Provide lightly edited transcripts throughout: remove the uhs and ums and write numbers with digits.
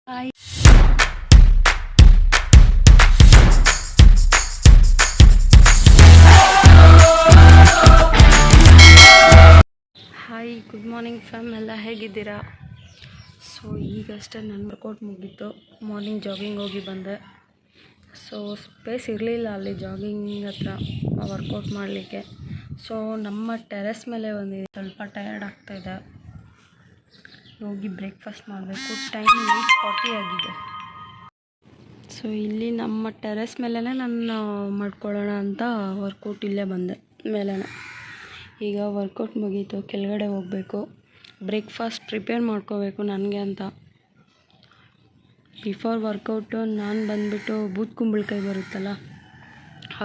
Hi hi good morning fam, ಎಲ್ಲ ಹೇಗಿದ್ದೀರಾ? So ಈಗಷ್ಟೇ ನನ್ನ ವರ್ಕೌಟ್ ಮುಗೀತು. ಮಾರ್ನಿಂಗ್ ಜಾಗಿಂಗ್ ಹೋಗಿ ಬಂದೆ. ಸೊ ಸ್ಪೇಸ್ ಇರಲಿಲ್ಲ ಅಲ್ಲಿ ಜಾಗಿಂಗ್ ಹತ್ರ ವರ್ಕೌಟ್ ಮಾಡಲಿಕ್ಕೆ. ಸೊ ನಮ್ಮ ಟೆರೆಸ್ ಮೇಲೆ ಬಂದಿದೆ. ಸ್ವಲ್ಪ ಟಯರ್ಡ್ ಆಗ್ತಾಯಿದೆ. ಹೋಗಿ ಬ್ರೇಕ್ಫಾಸ್ಟ್ ಮಾಡಬೇಕು. ಟೈಮ್ 8:40 ಆಗಿದೆ. ಸೊ ಇಲ್ಲಿ ನಮ್ಮ ಟೆರೆಸ್ ಮೇಲೇ ನಾನು ಮಾಡ್ಕೊಳ್ಳೋಣ ಅಂತ ವರ್ಕೌಟ್ ಇಲ್ಲೇ ಬಂದೆ ಮೇಲೇ. ಈಗ ವರ್ಕೌಟ್ ಮುಗೀತು, ಕೆಳಗಡೆ ಹೋಗಬೇಕು. ಬ್ರೇಕ್ಫಾಸ್ಟ್ ಪ್ರಿಪೇರ್ ಮಾಡ್ಕೋಬೇಕು ನನಗೆ ಅಂತ. ಬಿಫೋರ್ ವರ್ಕೌಟು ನಾನು ಬಂದುಬಿಟ್ಟು ಬೂದ್ ಕುಂಬಳಕಾಯಿ ಬರುತ್ತಲ್ಲ,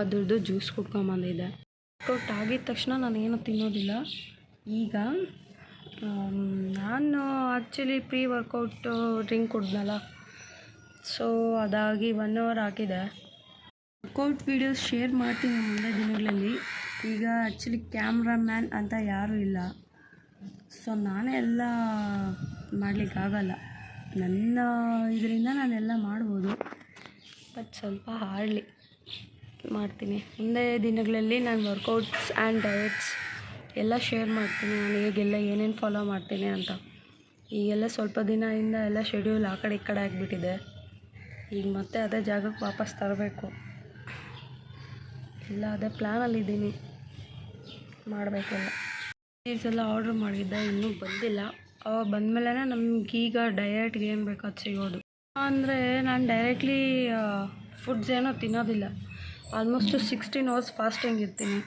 ಅದ್ರದ್ದು ಜ್ಯೂಸ್ ಕುಡ್ಕೊಂಬಂದಿದ್ದೆ. ವರ್ಕೌಟ್ ಆಗಿದ ತಕ್ಷಣ ನಾನೇನು ತಿನ್ನೋದಿಲ್ಲ. ಈಗ ನಾನು ಆ್ಯಕ್ಚುಲಿ ಪ್ರೀ ವರ್ಕೌಟು ಡ್ರಿಂಕ್ ಕುಡ್ದಲ್ಲ. ಸೊ ಅದಾಗಿ 1 hour ಆಗಿದೆ. ವರ್ಕೌಟ್ ವೀಡಿಯೋಸ್ ಶೇರ್ ಮಾಡ್ತೀನಿ ಮುಂದೆ ದಿನಗಳಲ್ಲಿ. ಈಗ ಆ್ಯಕ್ಚುಲಿ ಕ್ಯಾಮ್ರಾಮ್ಯಾನ್ ಅಂತ ಯಾರೂ ಇಲ್ಲ. ಸೊ ನಾನೇ ಎಲ್ಲ ಮಾಡಲಿಕ್ಕಾಗಲ್ಲ. ನನ್ನ ಇದರಿಂದ ನಾನೆಲ್ಲ ಮಾಡ್ಬೋದು, ಬಟ್ ಸ್ವಲ್ಪ ಹಾರ್ಡ್ಲಿ ಮಾಡ್ತೀನಿ. ಮುಂದೆ ದಿನಗಳಲ್ಲಿ ನಾನು ವರ್ಕೌಟ್ಸ್ ಆ್ಯಂಡ್ ಡಯಟ್ಸ್ ಎಲ್ಲ ಶೇರ್ ಮಾಡ್ತೀನಿ. ನಾನು ಹೇಗೆಲ್ಲ ಏನೇನು ಫಾಲೋ ಮಾಡ್ತೀನಿ ಅಂತ. ಈಗೆಲ್ಲ ಸ್ವಲ್ಪ ದಿನದಿಂದ ಎಲ್ಲ ಶೆಡ್ಯೂಲ್ ಆ ಕಡೆ ಈ ಕಡೆ ಆಗಿಬಿಟ್ಟಿದೆ. ಈಗ ಮತ್ತೆ ಅದೇ ಜಾಗಕ್ಕೆ ವಾಪಸ್ ತರಬೇಕು. ಎಲ್ಲ ಅದೇ ಪ್ಲ್ಯಾನಲ್ಲಿದ್ದೀನಿ, ಮಾಡಬೇಕೆಲ್ಲ. ಎಲ್ಲ ಆರ್ಡ್ರ್ ಮಾಡಿದ್ದೆ, ಇನ್ನೂ ಬಂದಿಲ್ಲ. ಅವಾಗ ಬಂದಮೇಲೆ ನಮಗೀಗ ಡಯಟ್ಗೆ ಏನು ಬೇಕೋ ಅದು ಸಿಗೋದು. ಅಂದರೆ ನಾನು ಡೈರೆಕ್ಟ್ಲಿ ಫುಡ್ಸ್ ಏನೋ ತಿನ್ನೋದಿಲ್ಲ. ಆಲ್ಮೋಸ್ಟು 16 hours ಫಾಸ್ಟಿಂಗ್ ಇರ್ತೀನಿ.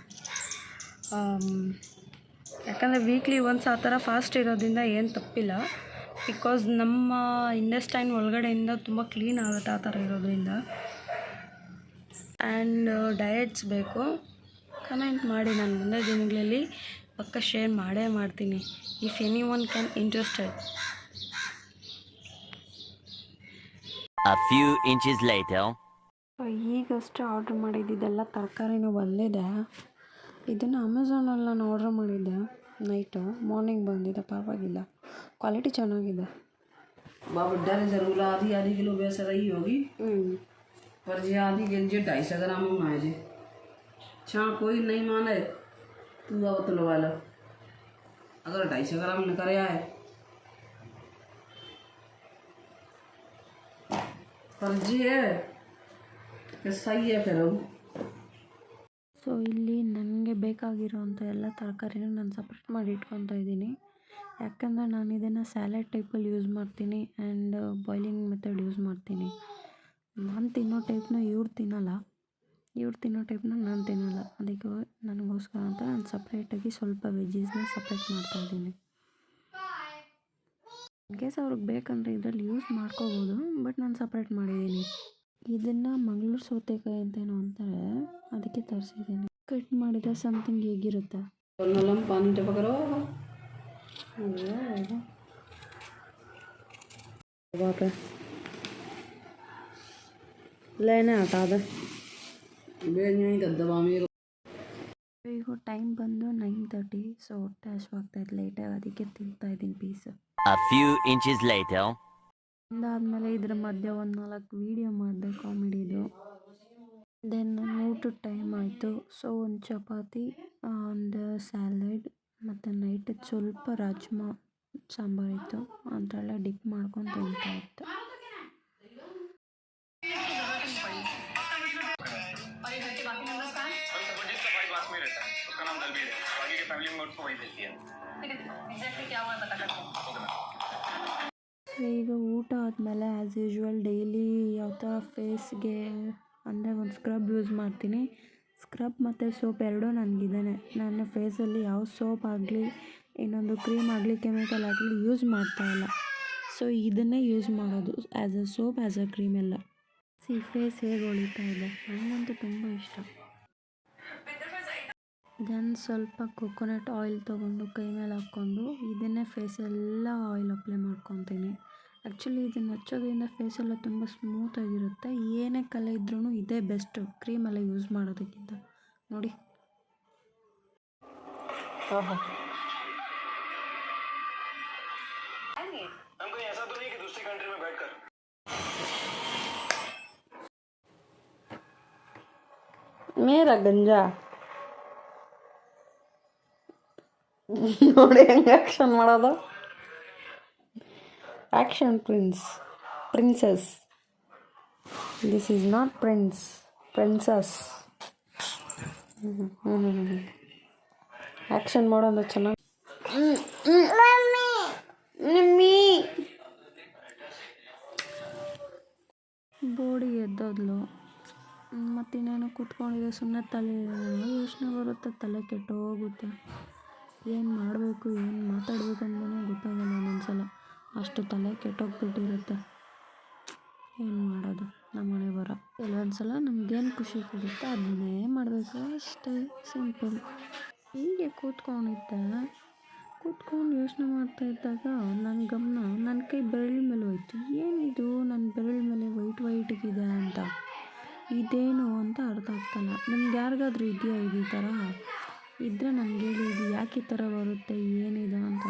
ಯಾಕಂದರೆ ವೀಕ್ಲಿ ಒನ್ಸ್ ಆ ಥರ ಫಾಸ್ಟ್ ಇರೋದ್ರಿಂದ ಏನು ತಪ್ಪಿಲ್ಲ. ಬಿಕಾಸ್ ನಮ್ಮ ಇಂಟೆಸ್ಟೈನ್ ಒಳಗಡೆಯಿಂದ ತುಂಬ ಕ್ಲೀನ್ ಆಗುತ್ತೆ ಆ ಥರ ಇರೋದ್ರಿಂದ. ಆ್ಯಂಡ್ ಡಯಟ್ಸ್ ಬೇಕು. ಕಮೆಂಟ್ ಮಾಡಿ, ನಾನು ಮುಂದೆ ದಿನಗಳಲ್ಲಿ ಪಕ್ಕ ಶೇರ್ ಮಾಡೇ ಮಾಡ್ತೀನಿ. If any one can interested. A few inches later. ಈಗಷ್ಟೇ ಆರ್ಡ್ರ್ ಮಾಡಿದ್ದಿದ್ದೆಲ್ಲ ತರಕಾರಿನೂ ಬಂದಿದೆ. ಇದನ್ನು ಅಮೆಝಾನಲ್ಲಿ ನಾನು ಆರ್ಡ್ರ್ ಮಾಡಿದ್ದೆ ನೈಟು. ಮಾರ್ನಿಂಗ್ ಬಂದಿದೆ, ಪರವಾಗಿಲ್ಲ, ಕ್ವಾಲಿಟಿ ಚೆನ್ನಾಗಿದೆ. आधी किलो भैंस रही होगी पर जी आधी के जी 250 ग्राम होना है जी। अच्छा कोई नहीं माने तू अब तो लगा लो। अगर 250 ग्राम निकल आए पर जी है सही है फिर। ಸೊ ಇಲ್ಲಿ ನನಗೆ ಬೇಕಾಗಿರೋವಂಥ ಎಲ್ಲ ತರಕಾರಿನೂ ನಾನು ಸಪ್ರೇಟ್ ಮಾಡಿ ಇಟ್ಕೊತಾ ಇದ್ದೀನಿ. ಯಾಕಂದರೆ ನಾನು ಇದನ್ನು ಸ್ಯಾಲೆಡ್ ಟೈಪಲ್ಲಿ ಯೂಸ್ ಮಾಡ್ತೀನಿ ಆ್ಯಂಡ್ ಬಾಯ್ಲಿಂಗ್ ಮೆಥಡ್ ಯೂಸ್ ಮಾಡ್ತೀನಿ. ನಾನು ತಿನ್ನೋ ಟೈಪ್ನ ಇವ್ರು ತಿನ್ನಲ್ಲ, ಇವ್ರು ತಿನ್ನೋ ಟೈಪ್ನ ನಾನು ತಿನ್ನಲ್ಲ. ಅದಕ್ಕೆ ನನಗೋಸ್ಕರ ಅಂತ ನಾನು ಸಪ್ರೇಟಾಗಿ ಸ್ವಲ್ಪ ವೆಜ್ಜೀಸ್ನ ಸಪ್ರೇಟ್ ಮಾಡ್ತಾಯಿದ್ದೀನಿ. ಇನ್ ಕೇಸ್ ಅವ್ರಿಗೆ ಬೇಕಂದರೆ ಇದರಲ್ಲಿ ಯೂಸ್ ಮಾಡ್ಕೋಬೋದು, ಬಟ್ ನಾನು ಸಪ್ರೇಟ್ ಮಾಡಿದ್ದೀನಿ. ಇದನ್ನು ಮಂಗಳೂರು ಸೌತೆಕಾಯಿ ಅಂತೇನೋ ಅಂತಾರೆ, ಅದಕ್ಕೆ ತರಿಸಿದ್ದೀನಿ. ಕಟ್ ಮಾಡಿದ ಸಮಥಿಂಗ್ ಹೇಗಿರುತ್ತೆ. पानी टपक रहा लेने हटा दे। दबा में ಈಗ ಟೈಮ್ ಬಂದು 9:30. ಸೊ ಹೊಟ್ಟೆ ಹಶ್ವಾಗ್ತಾಯಿತ್ತು ಲೇಟಾಗಿ, ಅದಕ್ಕೆ ತಿಂತಾಯಿದ್ದೀನಿ piece. A few inches later. ಅದಾದಮೇಲೆ ಇದ್ರ ಮಧ್ಯೆ ಒಂದು 4 ವೀಡಿಯೋ ಮಾಡಿದೆ ಕಾಮಿಡಿದು. ದೆನ್ ಊಟದ ಟೈಮ್ ಆಯಿತು. ಸೊ ಒಂದು ಚಪಾತಿ, ಒಂದು ಸ್ಯಾಲೆಡ್ ಮತ್ತು ನೈಟದ್ದು ಸ್ವಲ್ಪ ರಾಜ್ಮಾ ಸಾಂಬಾರಿತ್ತು. ಅದರಲ್ಲೇ ಡಿಪ್ ಮಾಡ್ಕೊಂಡು ತಿಂತಾಯಿತ್ತು. ಈಗ ಊಟ ಆದಮೇಲೆ ಆ್ಯಸ್ ಯೂಶ್ವಲ್ ಡೈಲಿ ಯಾವ ಥರ ಫೇಸ್ಗೆ ಅಂದರೆ ಒಂದು ಸ್ಕ್ರಬ್ ಯೂಸ್ ಮಾಡ್ತೀನಿ. ಸ್ಕ್ರಬ್ ಮತ್ತು ಸೋಪ್ ಎರಡೂ ನನಗಿದ್ದೇನೆ. ನನ್ನ ಫೇಸಲ್ಲಿ ಯಾವ ಸೋಪ್ ಆಗಲಿ, ಇನ್ನೊಂದು ಕ್ರೀಮ್ ಆಗಲಿ, ಕೆಮಿಕಲ್ ಆಗಲಿ ಯೂಸ್ ಮಾಡ್ತಾಯಿಲ್ಲ. ಸೊ ಇದನ್ನೇ ಯೂಸ್ ಮಾಡೋದು as a soap, as a cream ಎಲ್ಲ. ಫೇಸ್ ಹೇಗೆ ಹೊಳಿತಾ ಇದೆ, ನನಗಂತೂ ತುಂಬ ಇಷ್ಟ. ದೆನ್ ಸ್ವಲ್ಪ ಕೊಕೊನಟ್ ಆಯಿಲ್ ತೊಗೊಂಡು ಕೈ ಮೇಲೆ ಹಾಕ್ಕೊಂಡು ಇದನ್ನೇ ಫೇಸೆಲ್ಲ ಆಯಿಲ್ ಅಪ್ಲೈ ಮಾಡ್ಕೊತೀನಿ. ಆ್ಯಕ್ಚುಲಿ ಇದನ್ನು ಹಚ್ಚೋದ್ರಿಂದ ಫೇಸೆಲ್ಲ ತುಂಬ ಸ್ಮೂತಾಗಿರುತ್ತೆ. ಏನೇ ಕಲೆ ಇದ್ರೂ ಇದೇ ಬೆಸ್ಟು ಕ್ರೀಮೆಲ್ಲ ಯೂಸ್ ಮಾಡೋದಕ್ಕಿಂತ. ನೋಡಿ, ಮೇರ ಗಂಜ ನೋಡಿ ಹೆಂಗೆ ಆ್ಯಕ್ಷನ್ ಮಾಡೋದು. Action princess. This is not princess. Action ಮಾಡೋದು ಚೆನ್ನಾಗಿ. ಮಮ್ಮಿ ಬೋಡಿ ಎದ್ದೋದ್ಲು. ಮತ್ತಿನ್ನೇನು ಕೂತ್ಕೊಂಡಿದೆ ಸುಮ್ಮನೆ. ತಲೆ ಯೋಚನೆ ಬರುತ್ತೆ, ತಲೆ ಕೆಟ್ಟೋಗುತ್ತೆ. ಏನು ಮಾಡಬೇಕು ಏನು ಮಾತಾಡಬೇಕು ಅಂತಲೇ ಗೊತ್ತಾಗಲ್ಲ ಒಂದೊಂದ್ಸಲ. ಅಷ್ಟು ತಲೆ ಕೆಟ್ಟೋಗ್ಬಿಟ್ಟಿರುತ್ತೆ. ಏನು ಮಾಡೋದು, ನಮ್ಮ ಮನೆ ಬರ. ಕೆಲವೊಂದ್ಸಲ ನಮಗೇನು ಖುಷಿ ಕೊಡುತ್ತೆ ಅದನ್ನೇ ಮಾಡಬೇಕು, ಅಷ್ಟೇ ಸಿಂಪಲ್. ಹೀಗೆ ಕೂತ್ಕೊಂಡು ಯೋಚನೆ ಮಾಡ್ತಾ ಇದ್ದಾಗ ನನ್ನ ಗಮನ ನನ್ನ ಕೈ ಬೆರಳ ಮೇಲೆ ಹೋಯ್ತು. ಏನಿದು ನನ್ನ ಬೆರಳ ಮೇಲೆ ವೈಟಿಗಿದೆ ಅಂತ, ಇದೇನು ಅಂತ ಅರ್ಥ ಆಗ್ತಾಯಿಲ್ಲ. ನಿಮ್ಗೆ ಯಾರಿಗಾದ್ರೂ ಇದೆಯಾ ಈ ಥರ? ಇದ್ದರೆ ನನಗೆ ಹೇಳಿ, ಇದು ಯಾಕೆ ಈ ಥರ ಬರುತ್ತೆ, ಏನಿದೆ ಅಂತ.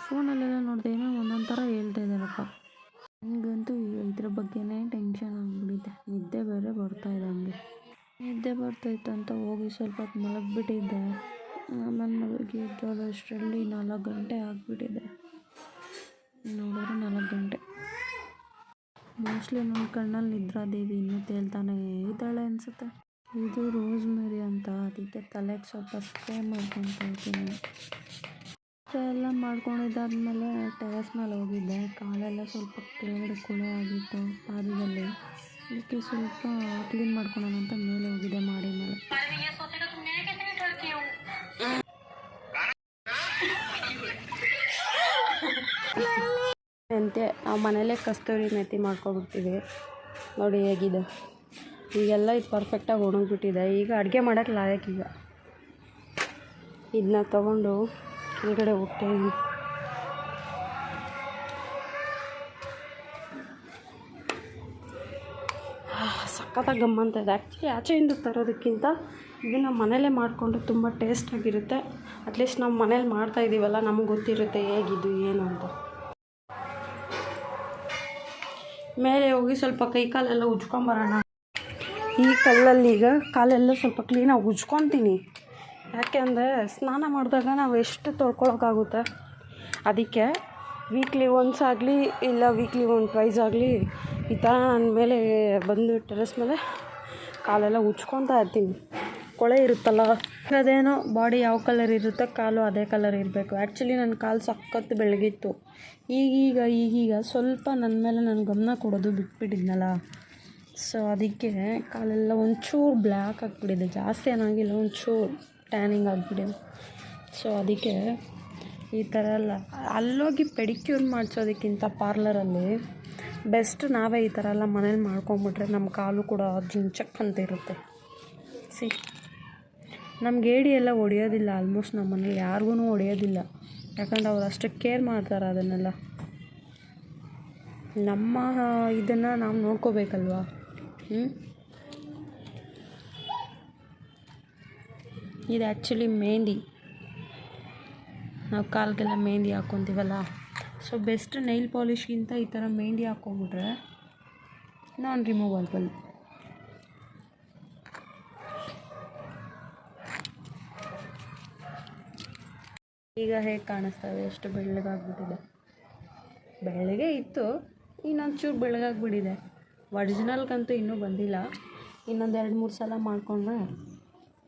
ಫೋನಲ್ಲೆಲ್ಲ ನೋಡಿದೆ ಏನೋ ಒಂದೊಂದು ಥರ ಹೇಳ್ತಾ ಇದ್ದಾರಪ್ಪ. ನನಗಂತೂ ಇದ್ರ ಬಗ್ಗೆನೇ ಟೆನ್ಷನ್ ಆಗಿಬಿಟ್ಟಿದೆ. ನಿದ್ದೆ ಬೇರೆ ಬರ್ತಾಯಿದೆ. ಹಂಗೆ ನಿದ್ದೆ ಬರ್ತಾಯಿತ್ತು ಅಂತ ಹೋಗಿ ಸ್ವಲ್ಪ ಹೊತ್ತು ಮಲಗಿಬಿಟ್ಟಿದ್ದೆ. ಆಮೇಲೆ ಮಲಗಿ ಎದ್ದೋಳಷ್ಟರಲ್ಲಿ 4 ಗಂಟೆ ಆಗಿಬಿಟ್ಟಿದೆ. ನೋಡಿದ್ರೆ 4 ಗಂಟೆ. ಮೋಸ್ಟ್ಲಿ ನನ್ನ ಕಣ್ಣಲ್ಲಿ ನಿದ್ರಾದೇವಿ ಇನ್ನೂ ತೇಲ್ತಾನೇ ಇದ್ದಾಳೆ ಅನಿಸುತ್ತೆ. ಇದು ರೋಸ್ಮೆರಿ ಅಂತ, ಅದಕ್ಕೆ ತಲೆಗೆ ಸ್ವಲ್ಪ ಸ್ಪ್ರೇ ಮಾಡ್ಕೊತಾ ಇದ್ದೀನಿ. ಸ್ಪ್ರೇ ಎಲ್ಲ ಮಾಡ್ಕೊಂಡಿದ್ದಾದ್ಮೇಲೆ ಟೆರೆಸ್ ಮೇಲೆ ಹೋಗಿದ್ದೆ. ಕಾಲೆಲ್ಲ ಸ್ವಲ್ಪ ಕೆಳಗಡೆ ಕೊಳೆ ಆಗಿತ್ತು ಪಾದದಲ್ಲಿ. ಅದಕ್ಕೆ ಸ್ವಲ್ಪ ಕ್ಲೀನ್ ಮಾಡ್ಕೊಳ್ಳೋಣ ಅಂತ ಮೇಲೆ ಹೋಗಿದ್ದೆ, ಮಾಡಿ ಮೇಲೆ. ಮೆಂತ್ಯ ನಾವು ಮನೇಲೇ ಕಸ್ತೂರಿ ಮೆಥಿ ಮಾಡ್ಕೊಬಿಡ್ತೀವಿ. ನೋಡಿ ಹೇಗಿದೆ ಈಗೆಲ್ಲ. ಇದು ಪರ್ಫೆಕ್ಟಾಗಿ ಒಣಗಿಬಿಟ್ಟಿದೆ. ಈಗ ಅಡುಗೆ ಮಾಡೋಕ್ಕೆ ಲಾಯಕ್. ಈಗ ಇದನ್ನ ತೊಗೊಂಡು ಕೆಳಗಡೆ ಹೋಗ್ತಾಯಿದ್ದೀನಿ. ಸಖತ್ತಾಗಿ ಗಮ್ಮಂತ ಇದೆ. ಆ್ಯಕ್ಚುಲಿ ಆಚೆಯಿಂದ ತರೋದಕ್ಕಿಂತ ಇದನ್ನು ಮನೇಲೇ ಮಾಡಿಕೊಂಡು ತುಂಬ ಟೇಸ್ಟಾಗಿರುತ್ತೆ. ಅಟ್ಲೀಸ್ಟ್ ನಾವು ಮನೇಲಿ ಮಾಡ್ತಾಯಿದ್ದೀವಲ್ಲ, ನಮಗೆ ಗೊತ್ತಿರುತ್ತೆ ಹೇಗಿದ್ದು ಏನು ಅಂತ. ಮೇಲೆ ಹೋಗಿ ಸ್ವಲ್ಪ ಕೈ ಕಾಲೆಲ್ಲ ಉಜ್ಕೊಂಬರೋಣ. ಈ ಕಲ್ಲಲ್ಲಿ ಈಗ ಕಾಲೆಲ್ಲ ಸ್ವಲ್ಪ ಕ್ಲೀನಾಗಿ ಉಜ್ಕೊತೀನಿ. ಯಾಕೆ ಅಂದರೆ ಸ್ನಾನ ಮಾಡಿದಾಗ ನಾವು ಎಷ್ಟು ತೊಳ್ಕೊಳಕ್ಕಾಗುತ್ತೆ. ಅದಕ್ಕೆ ವೀಕ್ಲಿ ಒನ್ಸ್ ಆಗಲಿ ಇಲ್ಲ ವೀಕ್ಲಿ ಟ್ವೈಸ್ ಆಗಲಿ ಈ ಥರ ನನ್ನ ಮೇಲೆ ಬಂದು ಟೆರೆಸ್ ಮೇಲೆ ಕಾಲೆಲ್ಲ ಉಜ್ಕೊತಾ ಇರ್ತೀನಿ. ಕೊಳೆ ಇರುತ್ತಲ್ಲ, ಅದೇನೋ ಬಾಡಿ ಯಾವ ಕಲರ್ ಇರುತ್ತೋ ಕಾಲು ಅದೇ ಕಲರ್ ಇರಬೇಕು. ಆ್ಯಕ್ಚುಲಿ ನನ್ನ ಕಾಲು ಸಖತ್ತು ಬೆಳಗಿತ್ತು. ಈಗೀಗ ಸ್ವಲ್ಪ ನನ್ನ ಮೇಲೆ ನಾನು ಗಮನ ಕೊಡೋದು ಬಿಟ್ಬಿಟ್ಟಿದ್ನಲ್ಲ. ಸೊ ಅದಕ್ಕೆ ಕಾಲೆಲ್ಲ ಒಂಚೂರು ಬ್ಲ್ಯಾಕ್ ಆಗಿಬಿಟ್ಟಿದೆ. ಜಾಸ್ತಿ ಏನಾಗಿಲ್ಲ, ಒಂಚೂರು ಟ್ಯಾನಿಂಗ್ ಆಗಿಬಿಟ್ಟಿದೆ. ಸೊ ಅದಕ್ಕೆ ಈ ಥರ ಎಲ್ಲ ಅಲ್ಲೋಗಿ ಪೆಡಿಕ್ಯೂರ್ ಮಾಡಿಸೋದಕ್ಕಿಂತ ಪಾರ್ಲರಲ್ಲಿ ಬೆಸ್ಟ್ ನಾವೇ ಈ ಥರ ಎಲ್ಲ ಮನೇಲಿ ಮಾಡ್ಕೊಂಬಿಟ್ರೆ ನಮ್ಮ ಕಾಲು ಕೂಡ ಜಿಂಚಕ್ ಅಂತ ಇರುತ್ತೆ. ನಮ್ಗೆ ಏಡಿ ಎಲ್ಲ ಹೊಡೆಯೋದಿಲ್ಲ. ಆಲ್ಮೋಸ್ಟ್ ನಮ್ಮ ಮನೇಲಿ ಯಾರಿಗೂ ಹೊಡೆಯೋದಿಲ್ಲ. ಯಾಕಂದ್ರೆ ಅವ್ರು ಅಷ್ಟು ಕೇರ್ ಮಾಡ್ತಾರೆ ಅದನ್ನೆಲ್ಲ. ನಮ್ಮ ಇದನ್ನು ನಾವು ನೋಡ್ಕೋಬೇಕಲ್ವ. ಇದು ಆ್ಯಕ್ಚುಲಿ ಮೆಹಂದಿ. ನಾವು ಕಾಲಿಗೆಲ್ಲ ಮೆಹಂದಿ ಹಾಕ್ಕೊತೀವಲ್ಲ. ಸೊ ಬೆಸ್ಟ್ ನೈಲ್ ಪಾಲಿಷ್ಗಿಂತ ಈ ಥರ ಮೆಹಂದಿ ಹಾಕ್ಕೊಂಬಿಟ್ರೆ ನಾನ್ ರಿಮೂವಬಲ್. ಈಗ ಹೇಗೆ ಕಾಣಿಸ್ತದೆ, ಎಷ್ಟು ಬೆಳ್ಳಗಾಗ್ಬಿಟ್ಟಿದೆ. ಬೆಳ್ಳಗೆ ಇತ್ತು, ಇನ್ನೊಂದು ಚೂರು ಬೆಳ್ಳಗಾಗ್ಬಿಟ್ಟಿದೆ. ಒರಿಜಿನಲ್ಗಂತೂ ಇನ್ನೂ ಬಂದಿಲ್ಲ. ಇನ್ನೊಂದು 2-3 ಸಲ ಮಾಡಿಕೊಂಡ್ರೆ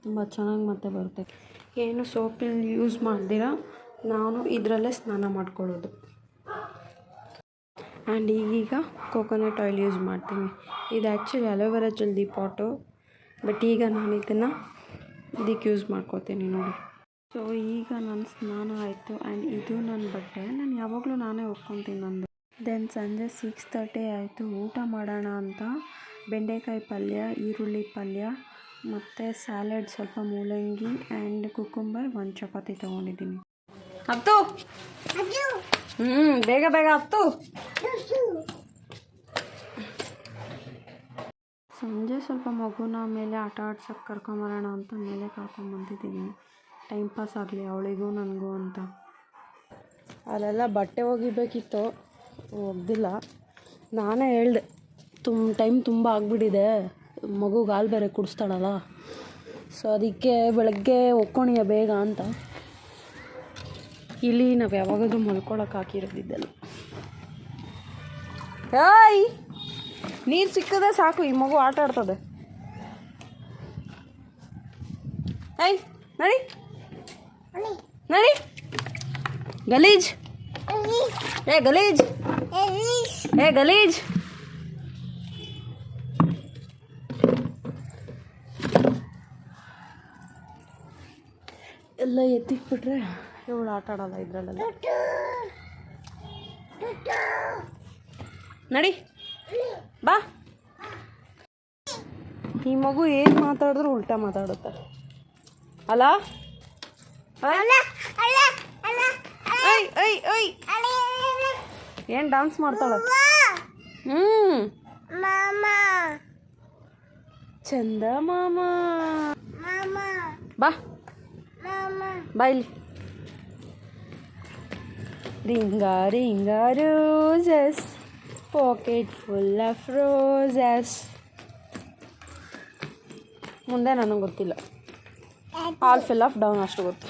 ತುಂಬ ಚೆನ್ನಾಗಿ ಮತ್ತೆ ಬರುತ್ತೆ. ಏನು ಸೋಪಿನ ಯೂಸ್ ಮಾಡ್ದಿರ ನಾನು ಇದರಲ್ಲೇ ಸ್ನಾನ ಮಾಡ್ಕೊಳ್ಳೋದು. ಆ್ಯಂಡ್ ಈಗೀಗ ಕೋಕೋನಟ್ ಆಯಿಲ್ ಯೂಸ್ ಮಾಡ್ತೀನಿ. ಇದು ಆ್ಯಕ್ಚುಲಿ ಅಲೋವೆರಾ ಜಲ್ದಿ ಪಾಟು, ಬಟ್ ಈಗ ನಾನು ಇದಕ್ಕೆ ಯೂಸ್ ಮಾಡ್ಕೋತೀನಿ ನೋಡಿ. ಸೊ ಈಗ ನನ್ನ ಸ್ನಾನ ಆಯಿತು. ಆ್ಯಂಡ್ ಇದು ನನ್ನ ಬಟ್ಟೆ. ನಾನು ಯಾವಾಗಲೂ ನಾನೇ ಒಪ್ಕೊತೀನಿ ನಂದು. ದೆನ್ ಸಂಜೆ 6:30 ಆಯಿತು. ಊಟ ಮಾಡೋಣ ಅಂತ ಬೆಂಡೆಕಾಯಿ ಪಲ್ಯ, ಈರುಳ್ಳಿ ಪಲ್ಯ ಮತ್ತು ಸ್ಯಾಲೆಡ್, ಸ್ವಲ್ಪ ಮೂಲಂಗಿ ಆ್ಯಂಡ್ ಕುಕುಂಬರ್, 1 ಚಪಾತಿ ತೊಗೊಂಡಿದ್ದೀನಿ. ಹತ್ತು ಬೇಗ ಹತ್ತು. ಸಂಜೆ ಸ್ವಲ್ಪ ಮಗುನ ಮೇಲೆ ಆಟ ಆಡ್ಸೋಕ್ಕೆ ಕರ್ಕೊಂಬರೋಣ ಅಂತ ಮೇಲೆ ಕರ್ಕೊಂಬಂದಿದ್ದೀನಿ. ಟೈಮ್ ಪಾಸ್ ಆಗಲಿ ಅವಳಿಗೂ ನನಗೂ ಅಂತ. ಅಲ್ಲೆಲ್ಲ ಬಟ್ಟೆ ಒಗಿಬೇಕಿತ್ತು, ಒಗ್ದಿಲ್ಲ. ನಾನೇ ಹೇಳ್ದೆ ಟೈಮ್ ತುಂಬ ಆಗಿಬಿಟ್ಟಿದೆ, ಮಗುಗೆ ಹಾಲು ಬೇರೆ ಕುಡಿಸ್ತಾಳಲ್ಲ, ಸೊ ಅದಕ್ಕೆ ಬೆಳಗ್ಗೆ ಒಕ್ಕೋಣಿಯ ಬೇಗ ಅಂತ ಇಲ್ಲಿ ನಾವು ಯಾವಾಗಾದ್ರೂ ಮಲ್ಕೊಳಕ್ಕೆ ಹಾಕಿರೋದಿದ್ದಲ್ಲ. ಏಯ್, ನೀರು ಸಿಕ್ಕದೆ ಸಾಕು, ಈ ಮಗು ಆಟ ಆಡ್ತದೆ. ಏಯ್ ನಡಿ ನಡಿ, ಗಲೀಜ್, ಏ ಗಲೀಜ್, ಏ ಗಲೀಜ್. ಎಲ್ಲ ಎತ್ತಿಕ್ಬಿಟ್ರೆ ಇವಳು ಆಟ ಆಡಲ್ಲ ಇದ್ರಲ್ಲೆಲ್ಲ. ನಡಿ ಬಾ. ಈ ಮಗು ಏನು ಮಾತಾಡಿದ್ರು ಉಲ್ಟಾ ಮಾತಾಡುತ್ತೆ ಅಲ್ಲ? ಏನು ಡಾನ್ಸ್ ಮಾಡ್ತಾಳೆ? ಚಂದ ಮಾಮ ಬಾ ಬಾ ಇಲ್ಲಿ. Ring a ring a roses, packet full of roses. ಮುಂದೆ ನನಗೆ ಗೊತ್ತಿಲ್ಲ, ಆಲ್ ಫಿಲ್ ಆಫ್ ಡೌನ್ ಅಷ್ಟು ಗೊತ್ತು.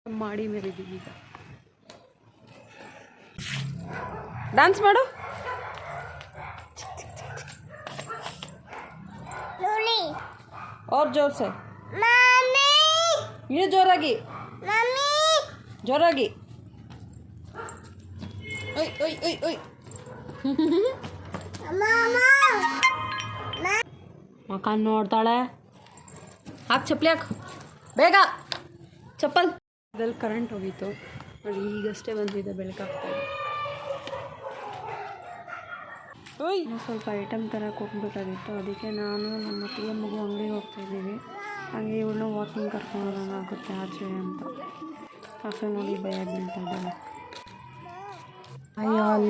ಮಾಡಿ ಮೇರಿದ್ದೀವಿ ಈಗ. ಡ್ಯಾನ್ಸ್ ಮಾಡು. और जोर से, ये जोरागी, जोरागी. ओय ओय ओय ओय. ಮಕಾನ್ ನೋಡ್ತಾಳೆ. ಹಾಕ್ ಚಪ್ಪಲಿ ಹಾಕು ಬೇಗ, ಚಪ್ಪಲ್. ಅದ್ರಲ್ಲಿ ಕರೆಂಟ್ ಹೋಗಿತ್ತು ನೋಡಿ, ಈಗಷ್ಟೇ ಬಂದಿದೆ, ಬೆಳಕಾಗ್ತಾಯಿದೆ. ಓಯ್, ಸ್ವಲ್ಪ ಐಟಮ್ ತರಕ್ಕೆ ಹೋಗ್ಬೇಕಾಗಿತ್ತು, ಅದಕ್ಕೆ ನಾನು ನಮ್ಮ ಅತ್ತಿಗೆ ಮಗು ಅಂಗಡಿಗೆ ಹೋಗ್ತಾಯಿದ್ದೀವಿ. ಹಾಗೆ ಇವಳನ್ನ ವಾಕಿಂಗ್ ಕರ್ಕೊಂಡು ಹೋಗೋಣ ಆಗುತ್ತೆ ಆಚೆ ಅಂತ. ಕಾಫೆ ನೋಡಿ ಭಯ ಬೀಳ್ತಾ ಇದ್ದಾಳೆ. Hi all.